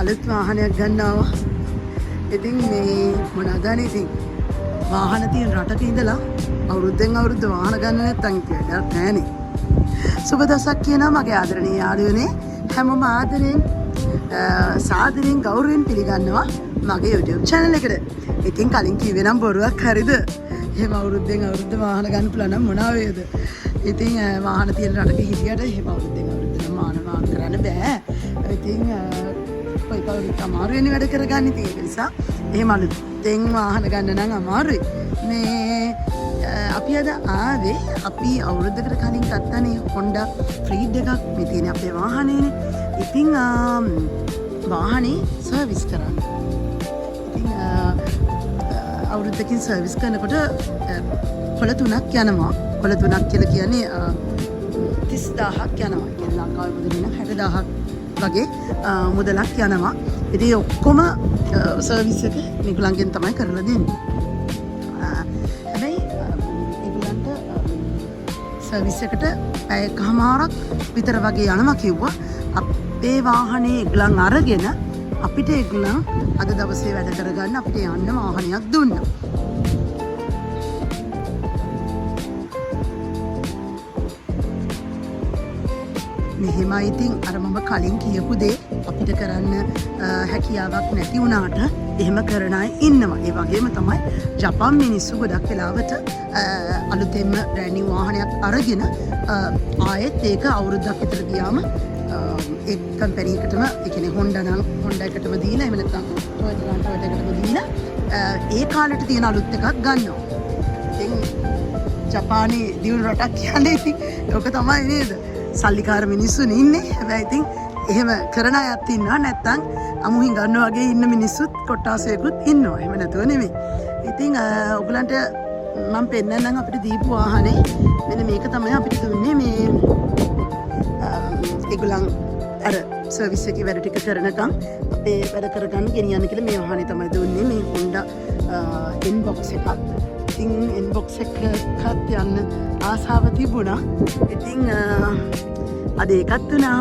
අලුත් වාහනයක් ගන්නවා. ඉතින් මේ මොනවාදනේ ඉතින් වාහන තියෙන රටක ඉඳලා අවුරුද්දෙන් අවුරුද්ද වාහන ගන්න නැත්තම් කියලා නෑනේ. සුබ දවසක් කියනවා මගේ ආදරණීය යාළුවනේ. හැමෝම ආදරෙන් සාදරෙන් ගෞරවයෙන් පිළිගන්නවා මගේ YouTube channel එකට. ඉතින් කලින් කිව්වේ නම් බොරුවක් හරිද? එහෙම අවුරුද්දෙන් අවුරුද්ද වාහන ගන්න පුළුවන් නම් මොනවා වේද? ඉතින් වාහන තියෙන රටක හිටියට එහෙම අවුරුද්දෙන් අවුරුද්ද වාහන කරන්න බෑ. ඉතින් කොයි කවුරුත් අමාරු වෙන වැඩ කරගන්න ඉතින් ඒ නිසා එහෙම අලුතෙන් වාහන ගන්න නම් අමාරුයි. මේ අපි අද ආවේ අපි අවුරුද්දකට කලින් ගත්තනේ Honda Freed එකක්. මේ තියෙන අපේ වාහනේනේ. ඉතින් වාහනේ සර්විස් කරන්න. ඉතින් අවුරුද්දකින් සර්විස් කරනකොට කොළ 3ක් යනවා. කොළ 3ක් කියලා කියන්නේ 30000ක් යනවා. කියන්නේ ලංකාවේ මුදලින් 60000ක් වගේ මුදලක් යනවා. ඉතින් ඔක්කොම සර්විස් එක මේගොල්ලන්ගෙන් තමයි කරලා දෙන්නේ. හැබැයි ඒගොල්ලන්ට සර්විස් එකට පැයකමාරක් විතර වගේ යනවා කිව්වා. අපේ වාහනේ ඒගොල්ලන් අරගෙන අපිට ඒගොල්ලන් අද දවසේ වැඩ කරගන්න අපිට යන්න වාහනයක් දුන්නා. මෙහෙමයි ඉතින් අර මම කලින් කියපු දේ අපිට කරන්න හැකියාවක් නැති වුණාට එහෙම කරන අය ඉන්නවා. ඒ වගේම තමයි ජපාන් මිනිස්සු ගොඩක් වෙලාවට අලුතෙන්ම බ්‍රෑන්ඩ් නිව් වාහනයක් අරගෙන ආයෙත් ඒක අවුරුද්දක් විතර ගියාම ඒ කම්පැනි එකටම ඒ කියන්නේ Honda නම් Honda එකටම දීලා එහෙම නැත්නම් Toyota එකටම දීලා ඒ කාලෙට තියෙන අලුත් එකක් ගන්නවා. ඉතින් ජපානයේ දියුණු රටක් කියන්නේ ඉතින් ඒක තමයි නේද? සල්ලිකාර මිනිස්සුනේ ඉන්නේ. හැබැයි ඉතින් එහෙම කරන අයත් ඉන්නවා. නැත්තම් අමුහින් ගන්නවා වගේ ඉන්න මිනිස්සුත් කොට්ටාසයකුත් ඉන්නවා. එහෙම නැතුව නෙමෙයි. ඉතින් ඔයගලන්ට මම පෙන්නන්නම් අපිට දීපු වාහනේ. මෙන්න මේක තමයි අපිට දුන්නේ මේ ඒගොල්ලන් අර සර්විස් එකේ වැඩ ටික කරනකම් අපේ වැඩ කරගන්න ගෙනියන්න කියලා මේ වාහනේ තමයි දුන්නේ. මේ Honda N-Box එකක්. ඉතින් N-Box එකකට යන්න ආසාව තිබුණා. ඉතින් අද ඒකත් වුණා.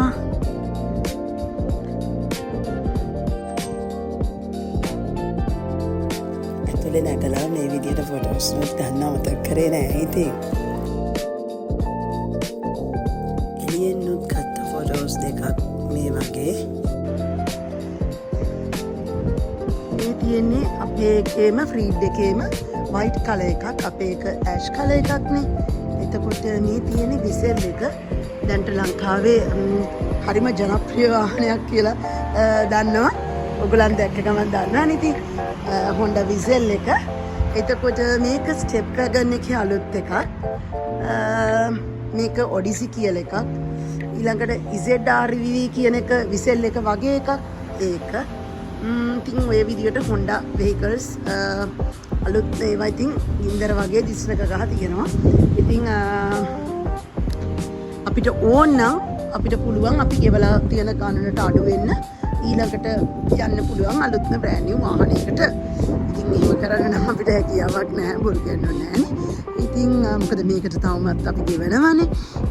ඇතුලේ නැගලා මේ විදියට ෆොටෝස් ගන්න අමතක කරේ නෑ. ඉතින් එළියෙන්නුත් ගත්ත ෆොටෝස් දෙකක් මේ වගේ. මේ තියෙන්නේ අපේ එකේම Freed එකේම white color එකක්. අපේ එක ash color එකක් නේ. එතකොට මේ තියෙන විසෙල් එක දැන්ට ලංකාවේ හරිම ජනප්‍රිය වාහනයක් කියලා දන්නවා. ඔයගොල්ලන් දැක්ක ගමන් දන්නවනේ ඉතින් Honda විසෙල් එක. එතකොට මේක ස්ටෙප් ගන්න එකේ අලුත් එකක්. මේක Odyssey කියලා එකක්. ඊළඟට ZR-V කියන එක විසෙල් එක වගේ එකක්. ඒක ඉතින් ඔය විදියට Honda vehicles අලුත් ඒවා ඉතින් ගින්දර වගේ දිස්නක ගහ තියෙනවා. ඉතින් අපිට ඕන නම් අපිට පුළුවන් අපි ගෙවලා තියෙන ගණනට අඩු වෙන්න ඊළඟට යන්න පුළුවන් අලුත්ම බ්‍රෑන්ඩ් නිව් වාහනයකට. ඉතින් මේක කරන්න නම් අපිට හැකියාවක් නැහැ. බොරු කියන්න නෑනේ. ඉතින් මොකද මේකට තවමත් අපි ගෙවනවානේ.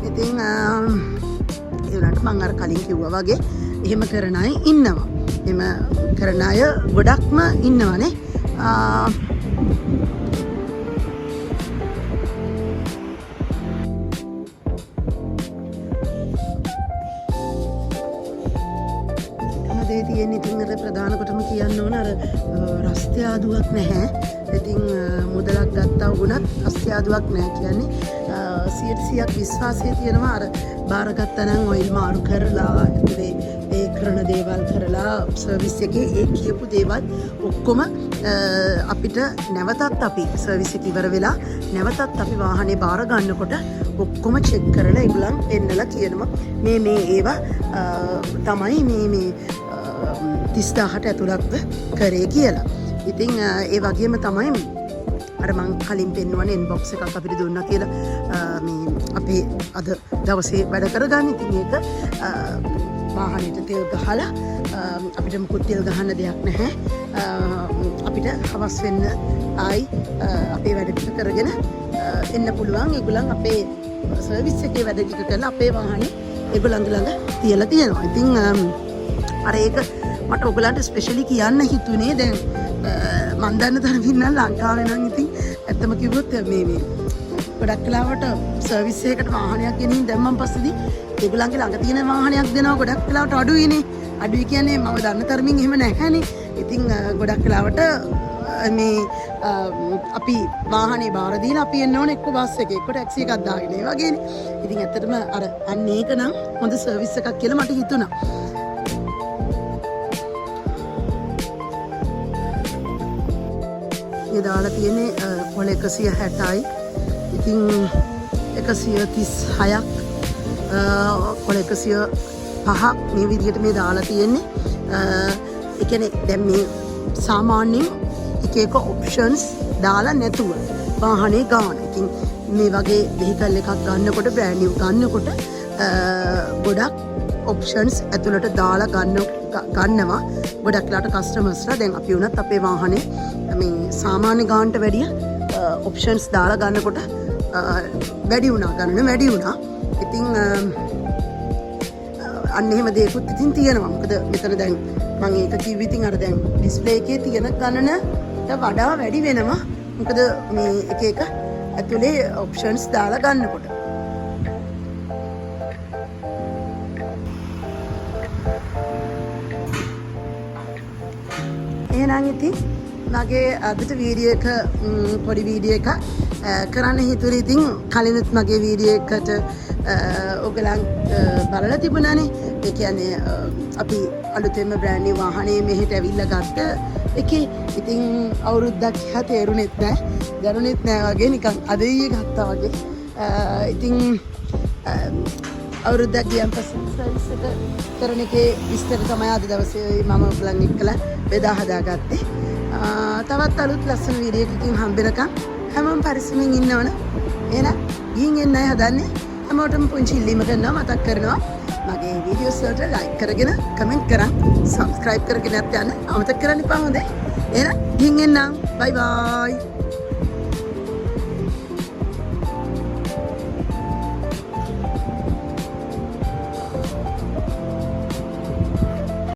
ඉතින් ඒ වුණාට මම අර කලින් කිව්වා වගේ එහෙම කරන අය ඉන්නවා. එහෙම කරන අය ගොඩක්ම ඉන්නවානේ. තියෙන ඉතින් අර ප්‍රධාන කොටම කියන්න ඕන අර රස්තිය ආදුවක් නැහැ. ඉතින් මුදලක් ගත්තා වුණත් රස්තිය ආදුවක් නැහැ කියන්නේ 100% විශ්වාසය තියෙනවා. අර බාරගත්තා නම් ඔයිල් මාරු කරලා ඒ කරන දේවල් කරලා සර්විස් එකේ ඒ කියපු දේවල් ඔක්කොම අපිට නැවතත් අපි සර්විස් එක ඉවර වෙලා නැවතත් අපි වාහනේ බාර ගන්නකොට ඔක්කොම චෙක් කරලා ඒගොල්ලන් එන්නලා කියනවා මේ ඒවා තමයි මේ 30000ට ඇතුළත්ව කරේ කියලා. ඉතින් ඒ වගේම තමයි අර මං කලින් පෙන්වන්නේ N-Box එකක් අපිට දුන්නා කියලා මේ අපේ අද දවසේ වැඩ කරගන්න. ඉතින් ඒක වාහනේට තෙල් ගහලා අපිට මුකුත් තෙල් ගහන්න දෙයක් නැහැ. අපිට හවස් වෙන්න ආයි අපේ වැඩ ටික කරගෙන එන්න පුළුවන්. ඒගොල්ලන් අපේ සර්විස් එකේ වැඩ ටික කරලා අපේ වාහනේ ඒගොල්ලන්ගේ ළඟ තියලා තියෙනවා. ඉතින් අර ඒක මට ඔයගලන්ට ස්පෙෂලි කියන්න හිතුනේ දැන් මම දන්න තරමින් නම් ලංකාවේ නම් ඉතින් ඇත්තම කිව්වොත් මේ ගොඩක් වෙලාවට සර්විස් එකකට වාහනයක් ගෙනින් දැම්මන් පස්සේදී ඒගොල්ලන්ගේ ළඟ තියෙන වාහනයක් දෙනවා ගොඩක් වෙලාවට අඩුයිනේ. අඩුයි කියන්නේ මම දන්න තරමින් එහෙම නැහැනේ. ඉතින් ගොඩක් වෙලාවට මේ අපි වාහනේ බාර දීලා අපි එන්න ඕනේ එක්ක බස් එකේ එක්ක ටැක්සි එකක් දාගෙන ඒ වගේනේ. ඉතින් ඇත්තටම අර අන්න ඒක නම් හොඳ සර්විස් එකක් කියලා මට හිතුණා. මේ දාලා තියෙන්නේ කොළ 160යි. ඉතින් 136ක් කොළ 105ක් මේ විදිහට මේ දාලා තියෙන්නේ. ඒ කියන්නේ දැන් මේ සාමාන්‍යයෙන් එක එක ඔප්ෂන්ස් දාලා නැතුව වාහනේ ගන්න. ඉතින් මේ වගේ වෙහිකල් එකක් ගන්නකොට බ්‍රෑන්ඩ් නිව් ගන්නකොට ගොඩක් ඔප්ෂන්ස් ඇතුළට දාලා ගන්නවා. ගොඩක් වෙලාට කස්ටමර්ස්ලා දැන් අපි වුණත් අපේ වාහනේ මේ සාමාන්‍ය ගානට වැඩිය ඔප්ෂන්ස් දාලා ගන්නකොට වැඩි වුණා ගන්න වැඩි වුණා. ඉතින් අන්න එහෙම දෙයක්ත් ඉතින් තියෙනවා. මොකද මෙතන දැන් මම ඒක කිව්ව ඉතින් අර දැන් ඩිස්ප්ලේ එකේ තියෙන ගණනට වඩා වැඩි වෙනවා. මොකද මේ එක එක ඇතුලේ ඔප්ෂන්ස් දාලා ගන්නකොට. එහෙනම් ඉතින් මගේ අදට වීඩියෝ එක පොඩි වීඩියෝ එකක් කරන්න හිතුවේ. ඉතින් කලිනුත් මගේ වීඩියෝ එකට ඔයගලන් බලලා තිබුණානේ. ඒ කියන්නේ අපි අලුතෙන්ම බ්‍රෑන්ඩ් නිව් වාහනේ මෙහෙට ඇවිල්ලා ගත්ත එකේ ඉතින් අවුරුද්දක් ඉහා තේරුණෙත් නැහැ, දැනුණෙත් නැහැ වගේ නිකන් අද ඊයේ ගත්තා වගේ. ඉතින් අවුරුද්දක් ගියන් පස්සේ සර්විස් එක කරන එකේ විස්තර තමයි අද දවසේ මම ඔයගලන් එක්කලා බෙදා හදාගත්තේ. තවත් අලුත් ලස්සන වීඩියෝ එකකින් හම්බෙනකම් හැමෝම පරිස්සමින් ඉන්නවන. එහෙනම් ගිහින් එන්නයි හදන්නේ. හැමෝටම පුංචි ඉල්ලීම කරනවා, මතක් කරනවා මගේ වීඩියෝස් වලට ලයික් කරගෙන කමෙන්ට් කරන් සබ්ස්ක්‍රයිබ් කරගෙන යන්න අමතක කරන්න එපා හොඳේ. එහෙනම් ගිහින් එන්නම්. බයි බයි.